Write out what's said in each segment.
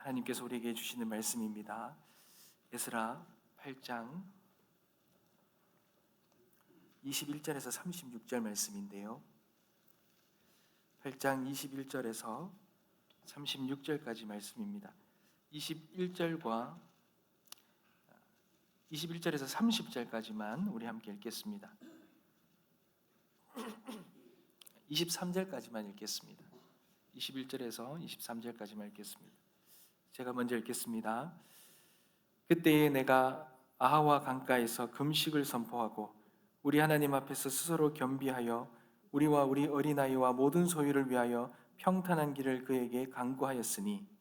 하나님께서 우리에게 주시는 말씀입니다. 에스라 8장 21절에서 36절 말씀인데요. 8장 21절에서 36절까지 말씀입니다. 21절에서 30절까지만 우리 함께 읽겠습니다. 23절까지만 읽겠습니다. 21절에서 23절까지만 읽겠습니다. 제가 먼저 읽겠습니다. 그때에 내가 아하와 강가에서 금식을 선포하고 우리 하나님 앞에서 스스로 겸비하여 우리와 우리 어린아이와 모든 소유를 위하여 평탄한 길을 그에게 간구하였으니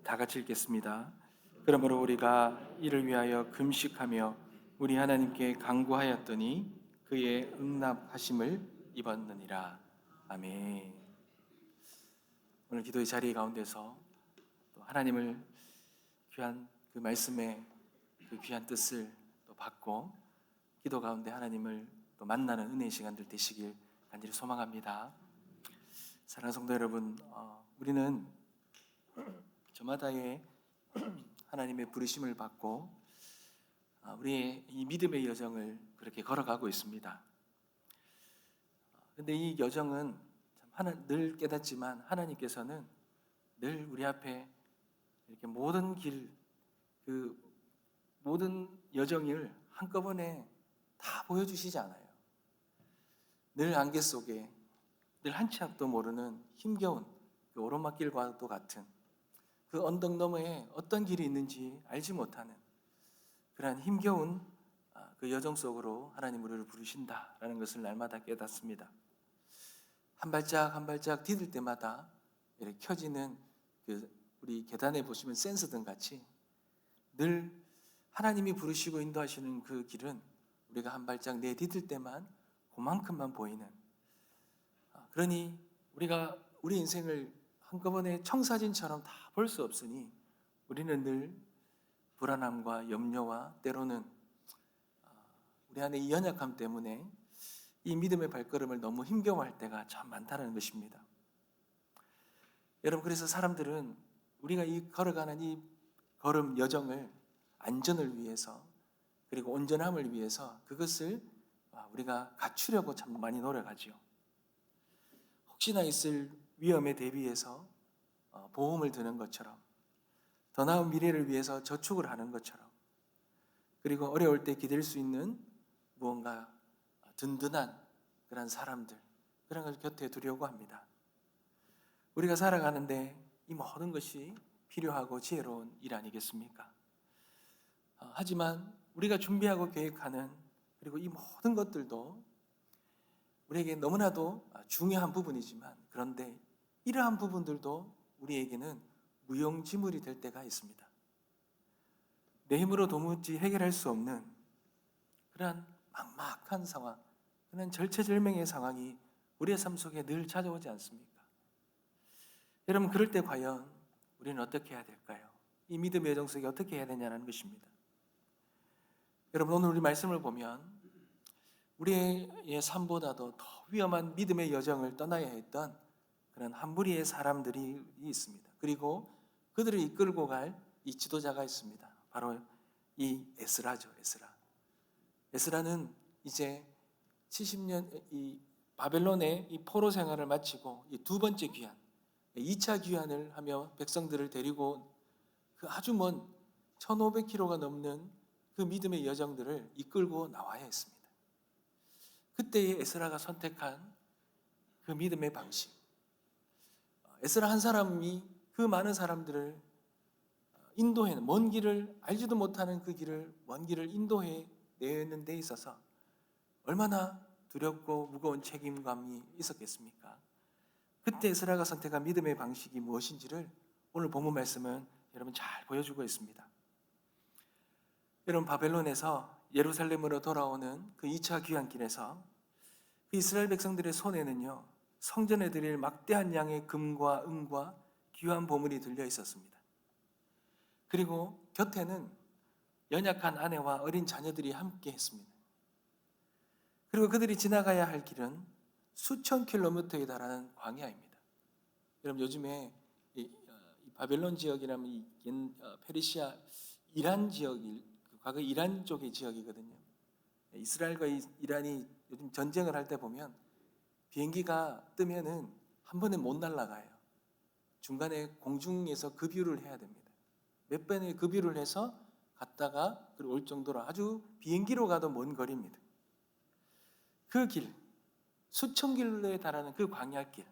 다 같이 읽겠습니다. 그러므로 우리가 이를 위하여 금식하며 우리 하나님께 간구하였더니 그의 응답하심을 입었느니라. 아멘. 오늘 기도의 자리 가운데서 또 하나님을 귀한 그 말씀의 그 귀한 뜻을 또 받고 기도 가운데 하나님을 또 만나는 은혜의 시간들 되시길 간절히 소망합니다. 사랑하는 성도 여러분, 우리는 저마다의 하나님의 부르심을 받고 우리의 이 믿음의 여정을 그렇게 걸어가고 있습니다. 그런데 이 여정은 늘 깨닫지만 하나님께서는 늘 우리 앞에 이렇게 모든 모든 여정을 한꺼번에 다 보여주시지 않아요. 늘 안개 속에 늘 한 치 앞도 모르는 힘겨운 그 오르막길과도 같은 그 언덕 너머에 어떤 길이 있는지 알지 못하는 그러한 힘겨운 그 여정 속으로 하나님 우리를 부르신다라는 것을 날마다 깨닫습니다. 한 발짝 한 발짝 디딜 때마다 이렇게 켜지는 우리 계단에 보시면 센서등 같이 늘 하나님이 부르시고 인도하시는 그 길은 우리가 한 발짝 내디딜 때만 그만큼만 보이는, 그러니 우리가 우리 인생을 한꺼번에 청사진처럼 다 볼 수 없으니 우리는 늘 불안함과 염려와 때로는 우리 안에 이 연약함 때문에 이 믿음의 발걸음을 너무 힘겨워할 때가 참 많다는 것입니다. 여러분, 그래서 사람들은 우리가 걸어가는 이 걸음 여정을 안전을 위해서 그리고 온전함을 위해서 그것을 우리가 갖추려고 참 많이 노력하죠. 혹시나 있을 위험에 대비해서 보험을 드는 것처럼, 더 나은 미래를 위해서 저축을 하는 것처럼, 그리고 어려울 때 기댈 수 있는 무언가 든든한 그런 사람들, 그런 걸 곁에 두려고 합니다. 우리가 살아가는데 이 모든 것이 필요하고 지혜로운 일 아니겠습니까? 하지만 우리가 준비하고 계획하는 그리고 이 모든 것들도 우리에게 너무나도 중요한 부분이지만, 그런데 이러한 부분들도 우리에게는 무용지물이 될 때가 있습니다. 내 힘으로 도무지 해결할 수 없는 그러한 막막한 상황, 그런 절체절명의 상황이 우리의 삶 속에 늘 찾아오지 않습니까? 여러분, 그럴 때 과연 우리는 어떻게 해야 될까요? 이 믿음의 여정 속에 어떻게 해야 되냐는 것입니다. 여러분, 오늘 우리 말씀을 보면 우리의 삶보다도 더 위험한 믿음의 여정을 떠나야 했던 그런 한 무리의 사람들이 있습니다. 그리고 그들을 이끌고 갈 이 지도자가 있습니다. 바로 이 에스라죠. 에스라는 이제 70년 이 바벨론의 이 포로 생활을 마치고 이 두 번째 귀환, 2차 귀환을 하며 백성들을 데리고 그 아주 먼 1500km가 넘는 그 믿음의 여정들을 이끌고 나와야 했습니다. 그때의 에스라가 선택한 그 믿음의 방식, 에스라 한 사람이 그 많은 사람들을 인도해, 먼 길을 알지도 못하는 그 길을, 먼 길을 인도해 내는 데 있어서 얼마나 두렵고 무거운 책임감이 있었겠습니까? 그때 에스라가 선택한 믿음의 방식이 무엇인지를 오늘 본문 말씀은 여러분 잘 보여주고 있습니다. 여러분, 바벨론에서 예루살렘으로 돌아오는 그 2차 귀환길에서 그 이스라엘 백성들의 손에는요, 성전에 드릴 막대한 양의 금과 은과 귀한 보물이 들려 있었습니다. 그리고 곁에는 연약한 아내와 어린 자녀들이 함께 했습니다. 그리고 그들이 지나가야 할 길은 수천 킬로미터에 달하는 광야입니다. 여러분, 요즘에 이 바벨론 지역이라면 페르시아 이란 지역이 과거 이란 쪽의 지역이거든요. 이스라엘과 이란이 요즘 전쟁을 할 때 보면 비행기가 뜨면은 한 번에 못 날아가요. 중간에 공중에서 급유를 해야 됩니다. 몇 번의 급유를 해서 갔다가 그리고 올 정도로 아주 비행기로 가도 먼 거리입니다. 그 길, 수천 킬로에 달하는 그 광야길,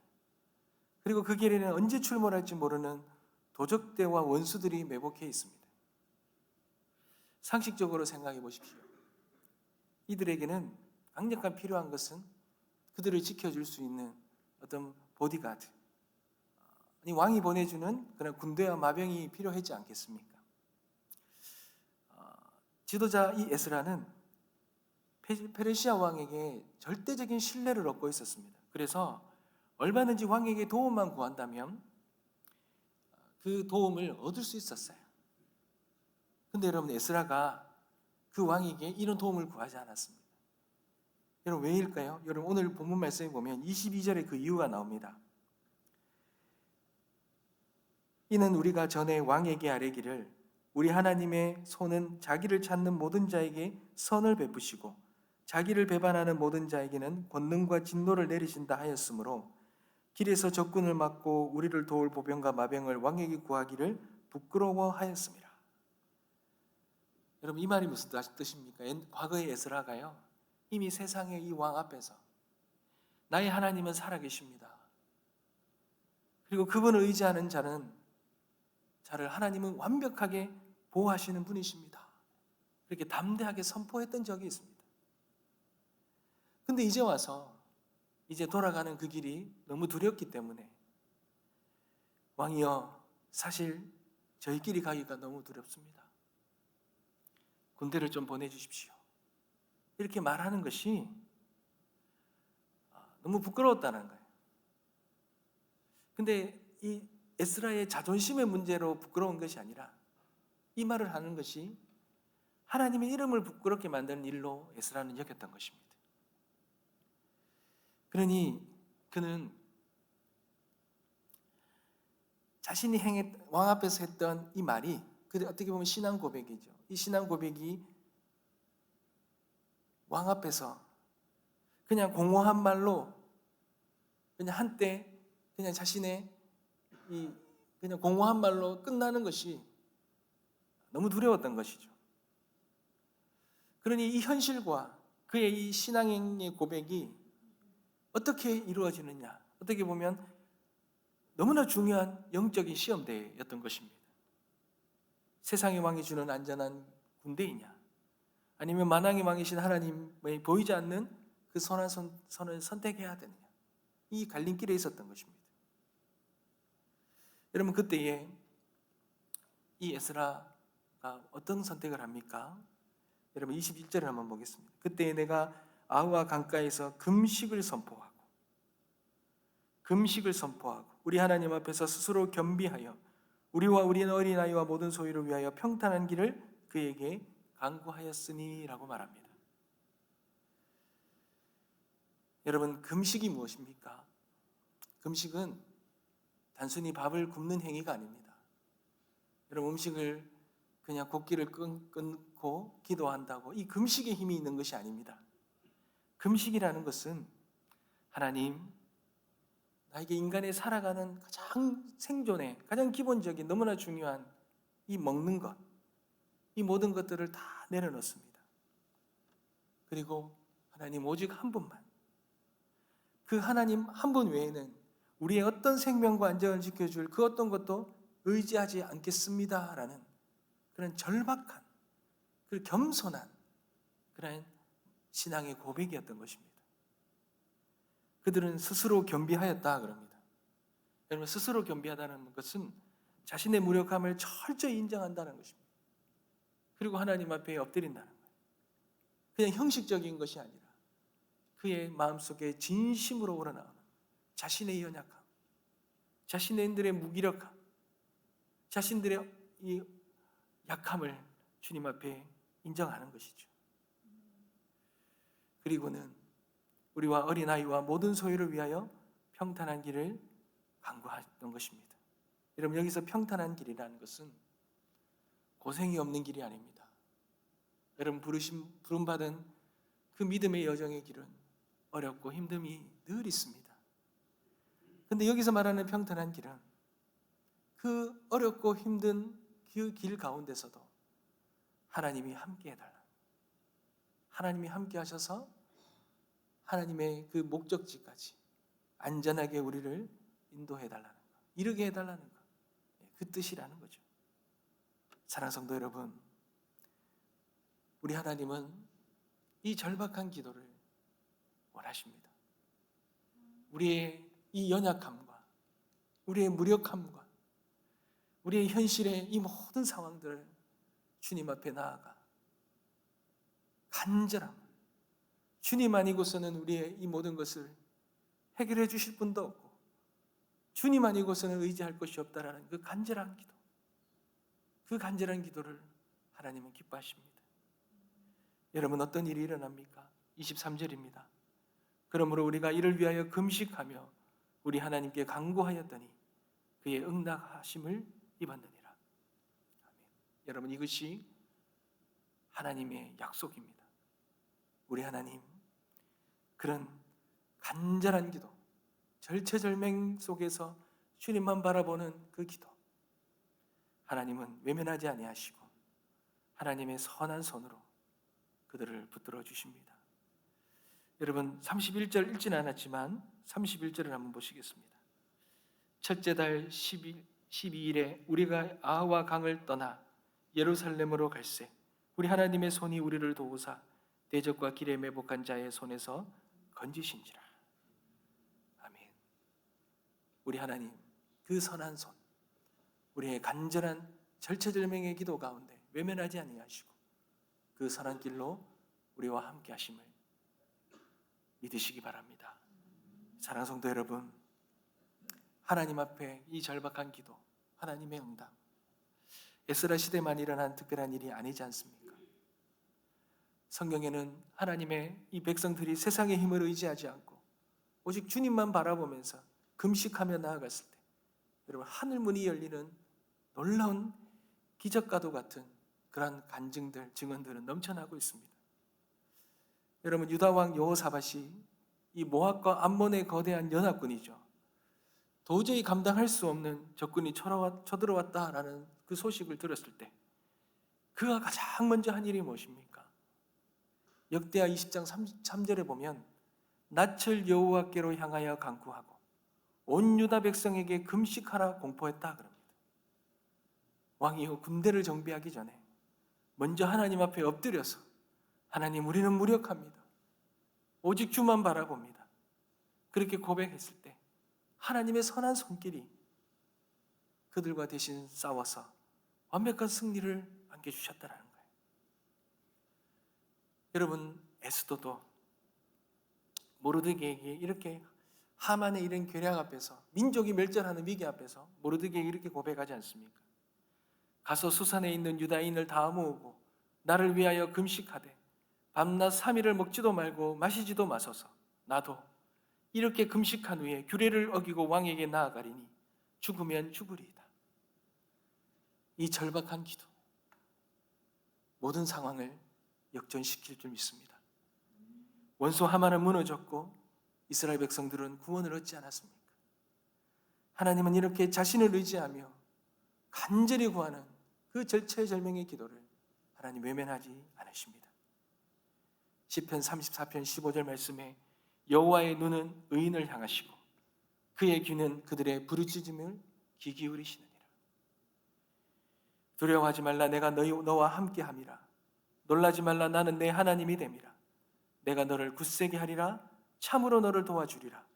그리고 그 길에는 언제 출몰할지 모르는 도적대와 원수들이 매복해 있습니다. 상식적으로 생각해 보십시오. 이들에게는 강력한 필요한 것은 그들을 지켜줄 수 있는 어떤 보디가드, 왕이 보내주는 그런 군대와 마병이 필요하지 않겠습니까? 지도자 이 에스라는 페르시아 왕에게 절대적인 신뢰를 얻고 있었습니다. 그래서 얼마든지 왕에게 도움만 구한다면 그 도움을 얻을 수 있었어요. 근데 여러분, 에스라가 그 왕에게 이런 도움을 구하지 않았습니다. 여러분, 왜일까요? 여러분, 오늘 본문 말씀에 보면 22절에 그 이유가 나옵니다. 이는 우리가 전에 왕에게 아뢰기를 우리 하나님의 손은 자기를 찾는 모든 자에게 선을 베푸시고 자기를 배반하는 모든 자에게는 권능과 진노를 내리신다 하였으므로 길에서 적군을 막고 우리를 도울 보병과 마병을 왕에게 구하기를 부끄러워하였습니다. 여러분, 이 말이 무슨 뜻입니까? 과거의 에스라가요, 이미 세상의 이 왕 앞에서 나의 하나님은 살아계십니다. 그리고 그분을 의지하는 자를 하나님은 완벽하게 보호하시는 분이십니다. 그렇게 담대하게 선포했던 적이 있습니다. 근데 이제 와서 이제 돌아가는 그 길이 너무 두렵기 때문에 왕이여, 사실 저희 길이 가기가 너무 두렵습니다. 군대를 좀 보내주십시오. 이렇게 말하는 것이 너무 부끄러웠다는 거예요. 근데 이 에스라의 자존심의 문제로 부끄러운 것이 아니라 이 말을 하는 것이 하나님의 이름을 부끄럽게 만드는 일로 에스라는 여겼던 것입니다. 그러니 그는 자신이 왕 앞에서 했던 이 말이 어떻게 보면 신앙 고백이죠. 이 신앙 고백이 왕 앞에서 그냥 공허한 말로 그냥 한때 그냥 자신의 그냥 공허한 말로 끝나는 것이 너무 두려웠던 것이죠. 그러니 이 현실과 그의 이 신앙의 고백이 어떻게 이루어지느냐, 어떻게 보면 너무나 중요한 영적인 시험대였던 것입니다. 세상의 왕이 주는 안전한 군대이냐, 아니면 만왕의 왕이신 하나님의 보이지 않는 그 선한 선을 선택해야 되느냐, 이 갈림길에 있었던 것입니다. 여러분, 그때에 이 에스라가 어떤 선택을 합니까? 여러분, 21절을 한번 보겠습니다. 그때에 내가 아우와 강가에서 금식을 선포하고 우리 하나님 앞에서 스스로 겸비하여 우리와 우리 어린아이와 모든 소유를 위하여 평탄한 길을 그에게 간구하였으니 라고 말합니다. 여러분, 금식이 무엇입니까? 금식은 단순히 밥을 굶는 행위가 아닙니다. 여러분, 음식을 그냥 걷기를 끊고 기도한다고 이 금식의 힘이 있는 것이 아닙니다. 금식이라는 것은 하나님, 나에게 인간의 살아가는 가장 생존의 가장 기본적인 너무나 중요한 이 먹는 것, 이 모든 것들을 다 내려놓습니다. 그리고 하나님 오직 한 분만, 그 하나님 한 분 외에는 우리의 어떤 생명과 안전을 지켜줄 그 어떤 것도 의지하지 않겠습니다라는 그런 절박한, 그 겸손한 그런 신앙의 고백이었던 것입니다. 그들은 스스로 겸비하였다 그럽니다. 여러분, 스스로 겸비하다는 것은 자신의 무력함을 철저히 인정한다는 것입니다. 그리고 하나님 앞에 엎드린다는 거예요. 그냥 형식적인 것이 아니라 그의 마음속에 진심으로 우러나오는 자신의 연약함, 자신들의 무기력함, 자신들의 이 약함을 주님 앞에 인정하는 것이죠. 그리고는 우리와 어린아이와 모든 소유를 위하여 평탄한 길을 강구했던 것입니다. 여러분, 여기서 평탄한 길이라는 것은 고생이 없는 길이 아닙니다. 여러분, 부름받은 그 믿음의 여정의 길은 어렵고 힘듦이 늘 있습니다. 그런데 여기서 말하는 평탄한 길은 그 어렵고 힘든 그 길 가운데서도 하나님이 함께 해달라. 하나님이 함께 하셔서 하나님의 그 목적지까지 안전하게 우리를 인도해달라는 것, 이르게 해달라는 것, 그 뜻이라는 거죠. 사랑하는 성도 여러분, 우리 하나님은 이 절박한 기도를 원하십니다. 우리의 이 연약함과 우리의 무력함과 우리의 현실의 이 모든 상황들을 주님 앞에 나아가 간절함, 주님 아니고서는 우리의 이 모든 것을 해결해 주실 분도 없고 주님 아니고서는 의지할 것이 없다라는 그 간절한 기도, 그 간절한 기도를 하나님은 기뻐하십니다. 여러분, 어떤 일이 일어납니까? 23절입니다. 그러므로 우리가 이를 위하여 금식하며 우리 하나님께 간구하였더니 그의 응답하심을 입었느니라. 아멘. 여러분, 이것이 하나님의 약속입니다. 우리 하나님, 그런 간절한 기도, 절체절명 속에서 주님만 바라보는 그 기도, 하나님은 외면하지 아니하시고 하나님의 선한 손으로 그들을 붙들어 주십니다. 여러분, 31절 읽지는 않았지만 31절을 한번 보시겠습니다. 첫째 달 12일에 우리가 아와 강을 떠나 예루살렘으로 갈새 우리 하나님의 손이 우리를 도우사 대적과 길에 매복한 자의 손에서 건지신지라. 아멘. 우리 하나님, 그 선한 손, 우리의 간절한 절체절명의 기도 가운데 외면하지 아니하시고 그 선한 길로 우리와 함께 하심을 믿으시기 바랍니다. 사랑하는 성도 여러분, 하나님 앞에 이 절박한 기도, 하나님의 응답, 에스라 시대만 일어난 특별한 일이 아니지 않습니까? 성경에는 하나님의 이 백성들이 세상의 힘을 의지하지 않고 오직 주님만 바라보면서 금식하며 나아갔을 때 여러분, 하늘 문이 열리는 놀라운 기적과도 같은 그러한 간증들, 증언들은 넘쳐나고 있습니다. 여러분, 유다 왕 여호사밧이 이 모압과 암몬의 거대한 연합군이죠. 도저히 감당할 수 없는 적군이 쳐들어왔다라는 그 소식을 들었을 때 그가 가장 먼저 한 일이 무엇입니까? 역대하 20장 3절에 보면 낯을 여호와께로 향하여 간구하고 온 유다 백성에게 금식하라 공포했다 그럽니다. 왕이 군대를 정비하기 전에 먼저 하나님 앞에 엎드려서 하나님, 우리는 무력합니다. 오직 주만 바라봅니다. 그렇게 고백했을 때 하나님의 선한 손길이 그들과 대신 싸워서 완벽한 승리를 안겨주셨다는 거예요. 여러분, 에스더도 모르드게에게 이렇게 하만의 이런 괴략 앞에서, 민족이 멸절하는 위기 앞에서 모르드게에게 이렇게 고백하지 않습니까? 가서 수산에 있는 유다인을 다 모으고 나를 위하여 금식하되 밤낮 3일을 먹지도 말고 마시지도 마소서. 나도 이렇게 금식한 후에 규례를 어기고 왕에게 나아가리니 죽으면 죽으리이다. 이 절박한 기도, 모든 상황을 역전시킬 줄 믿습니다. 원수 하만은 무너졌고 이스라엘 백성들은 구원을 얻지 않았습니까? 하나님은 이렇게 자신을 의지하며 간절히 구하는 그 절체절명의 기도를 하나님 외면하지 않으십니다. 시편 34편 15절 말씀에 여호와의 눈은 의인을 향하시고 그의 귀는 그들의 부르짖음을 귀 기울이시느니라. 두려워하지 말라, 내가 너와 함께함이라. 놀라지 말라, 나는 내 하나님이 됨이라. 내가 너를 굳세게 하리라. 참으로 너를 도와주리라.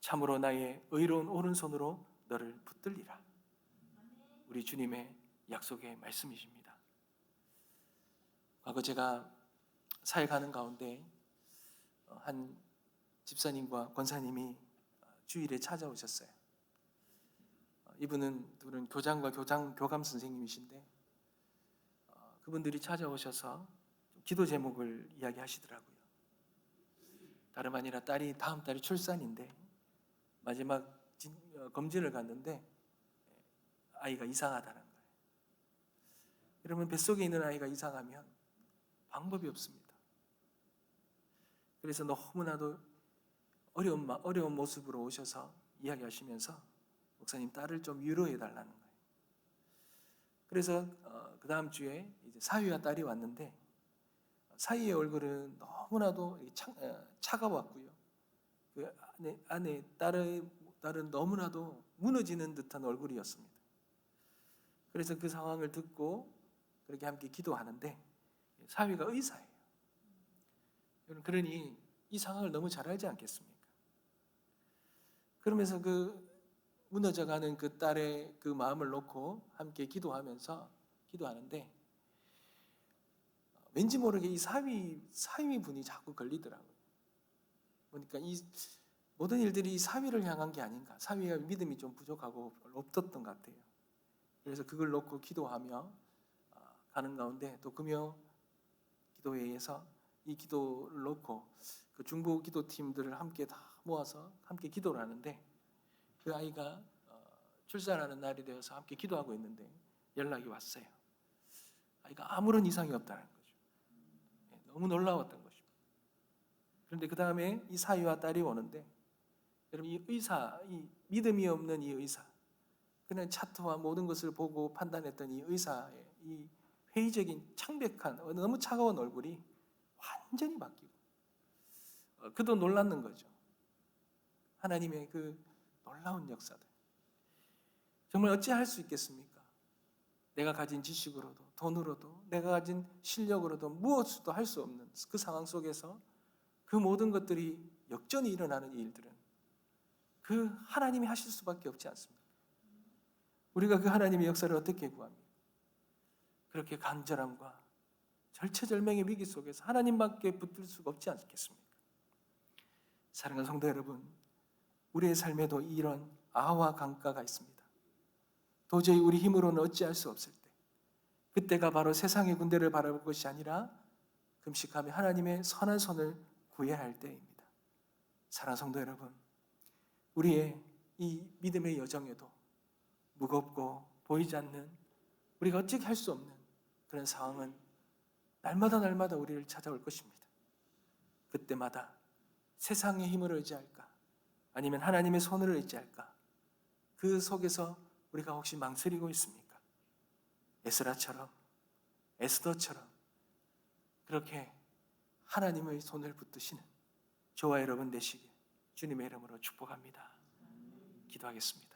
참으로 나의 의로운 오른손으로 너를 붙들리라. 우리 주님의 약속의 말씀이십니다. 과거 제가 사역하는 가운데 한 집사님과 권사님이 주일에 찾아오셨어요. 둘은 교장과 교감 선생님이신데 그분들이 찾아오셔서 기도 제목을 이야기하시더라고요. 다름 아니라 다음 달이 출산인데 마지막 검진을 갔는데 아이가 이상하다는 거예요. 여러분, 뱃속에 있는 아이가 이상하면 방법이 없습니다. 그래서 너무나도 어려운 모습으로 오셔서 이야기하시면서 목사님, 딸을 좀 위로해 달라는 거예요. 그래서 그 다음 주에 이제 사위와 딸이 왔는데 사위의 얼굴은 너무나도 차가웠고요. 그 안에 딸은 너무나도 무너지는 듯한 얼굴이었습니다. 그래서 그 상황을 듣고 그렇게 함께 기도하는데 사위가 의사예요. 그러니 이 상황을 너무 잘 알지 않겠습니까? 그러면서 그 무너져가는 그 딸의 그 마음을 놓고 함께 기도하는데 왠지 모르게 이 사위 분이 자꾸 걸리더라고요. 보니까 이 모든 일들이 이 사위를 향한 게 아닌가, 사위가 믿음이 좀 부족하고 없었던 것 같아요. 그래서 그걸 놓고 기도하며 가는 가운데 또 금요 기도회에서 이 기도를 놓고 그 중보 기도팀들을 함께 다 모아서 함께 기도를 하는데 그 아이가 출산하는 날이 되어서 함께 기도하고 있는데 연락이 왔어요. 아이가 아무런 이상이 없다는 거죠. 너무 놀라웠던 것입니다. 그런데 그 다음에 이 사위와 딸이 오는데 여러분, 이 믿음이 없는 이 의사, 그냥 차트와 모든 것을 보고 판단했던 이 의사의 이 회의적인 창백한 너무 차가운 얼굴이 완전히 바뀌고 그도 놀랐는 거죠. 하나님의 그 놀라운 역사들. 정말 어찌할 수 있겠습니까? 내가 가진 지식으로도 돈으로도 내가 가진 실력으로도 무엇도 할 수 없는 그 상황 속에서 그 모든 것들이 역전이 일어나는 일들은 그 하나님이 하실 수밖에 없지 않습니까? 우리가 그 하나님의 역사를 어떻게 구합니까? 그렇게 간절함과 절체절명의 위기 속에서 하나님밖에 붙들 수가 없지 않겠습니까? 사랑하는 성도 여러분, 우리의 삶에도 이런 아와 강가가 있습니다. 도저히 우리 힘으로는 어찌할 수 없을 때, 그때가 바로 세상의 군대를 바라볼 것이 아니라 금식하며 하나님의 선한 손을 구해야 할 때입니다. 사랑하는 성도 여러분, 우리의 이 믿음의 여정에도 무겁고 보이지 않는, 우리가 어찌 할 수 없는 그런 상황은 날마다 우리를 찾아올 것입니다. 그때마다 세상의 힘을 의지할까? 아니면 하나님의 손을 의지할까? 그 속에서 우리가 혹시 망설이고 있습니까? 에스라처럼, 에스더처럼 그렇게 하나님의 손을 붙드시는 저와 여러분 되시길 주님의 이름으로 축복합니다. 기도하겠습니다.